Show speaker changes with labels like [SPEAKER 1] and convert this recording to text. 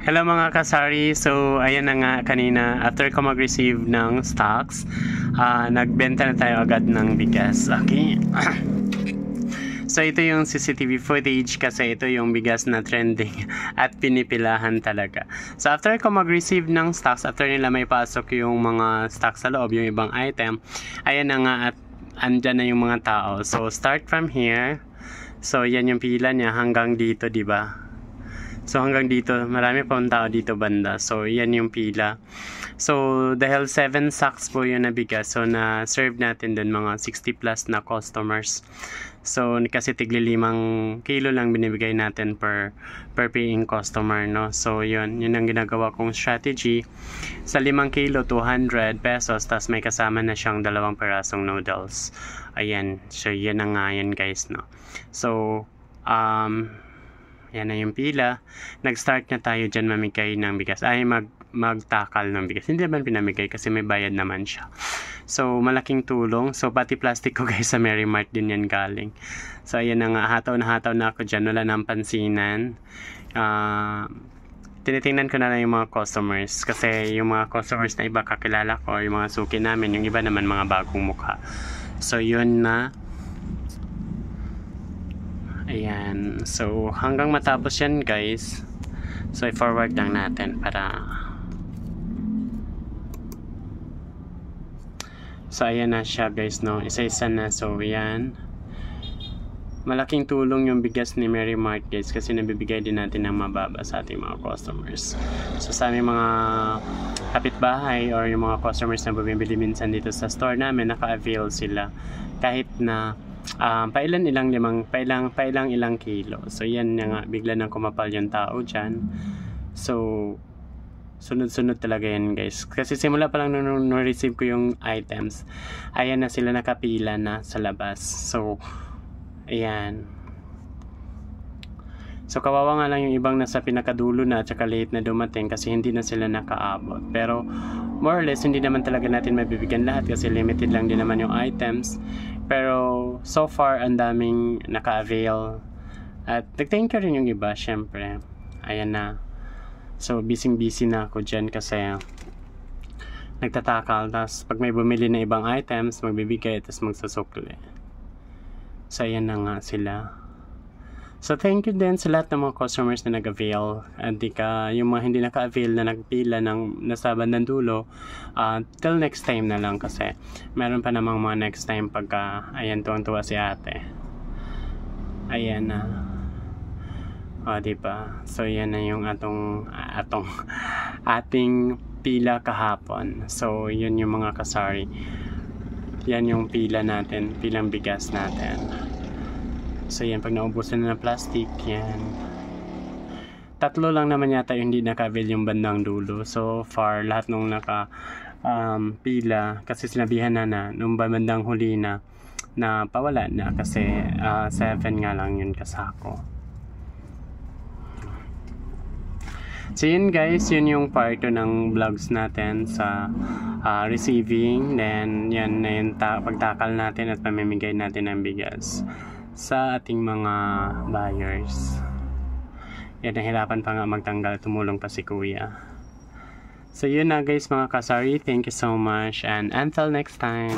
[SPEAKER 1] Hello mga kasari, so ayan na nga kanina after ko mag-receive ng stocks, nagbenta na tayo agad ng bigas. Okay. So ito yung CCTV footage kasi ito yung bigas na trending at pinipilahan talaga. So after ko mag-receive ng stocks, after nila may pasok yung mga stocks sa loob, yung ibang item, ayan na nga at andyan na yung mga tao. So start from here. So yan yung pila niya hanggang dito, di ba? So hanggang dito, marami pa tao dito banda. So yan yung pila. So dahil 7 sacks po yung nabigas, so na-serve natin dun mga 60 plus na customers. So kasi tigli 5 kilo lang binibigay natin per paying customer, no. So yun ang ginagawa kong strategy. Sa 5 kilo 200 pesos, tas may kasama na siyang 2 perasong noodles. Ayan, so yan na nga yan guys, no. So yan na yung pila. Nag-start na tayo dyan mamigay ng bigas. Ay, magtakal ng bigas. Hindi naman pinamigay kasi may bayad naman siya. So, malaking tulong. So, pati plastic ko guys sa Mary Mart din yan galing. So, ayan na nga. Hataw na ako dyan. Wala nang pansinan. Tinitingnan ko na lang yung mga customers. Kasi yung mga customers na iba kakilala ko, yung mga suki namin, yung iba naman mga bagong mukha. So, yun na. Ayan. So, hanggang matapos yan guys. So, i-forward lang natin para... So, ayan na siya guys, no. Isa-isa na. So, ayan. Malaking tulong yung bigas ni Mary Mart guys kasi nabibigay din natin ng mababa sa ating mga customers. So, sa aming mga kapitbahay or yung mga customers na bumibili minsan dito sa store namin, naka-avail sila. Kahit na pailang ilang kilo. So yan na nga, bigla nang kumapal yung tao dyan. So sunod-sunod talaga yan guys. Kasi simula pa lang nung receive ko yung items, ayan na sila nakapila na sa labas. So ayan. So kawawa nga lang yung ibang nasa pinakadulo na at saka late na dumating kasi hindi na sila nakaabot. Pero more or less hindi naman talaga natin mabibigyan lahat kasi limited lang din naman yung items. Pero so far ang daming naka-avail. At nag-thank you rin yung iba syempre. Ayan na. So busy na ako dyan kasi nagtatakal. Tapos pag may bumili na ibang items, magbibigay tapos magsusukli. So ayan na nga sila. So thank you din sa lahat ng mga customers na nag-avail. At yung mga hindi naka-avail na nagpila ng nasa bandang dulo, till next time na lang kasi meron pa namang mga next time pagka ayan tuwang-tuwa si ate. Ayan na. Diba? So yan na yung ating pila kahapon. So yun yung mga kasari. Yan yung pila natin, pilang bigas natin. So yan, pag naubusan na ng plastic, yan. 3 lang naman yata yung hindi naka-avail yung bandang dulo. So far, lahat nung pila, kasi sinabihan na nung bandang huli na pawala na kasi 7 nga lang yun kasako. So yun guys, yun yung part 2 ng vlogs natin sa receiving. Then yan na yung pagtakal natin at pamimigay natin ng bigas sa ating mga buyers. Yan, nahirapan pa nga magtanggal, tumulong pa si kuya. So yun na guys mga kasari, thank you so much and until next time.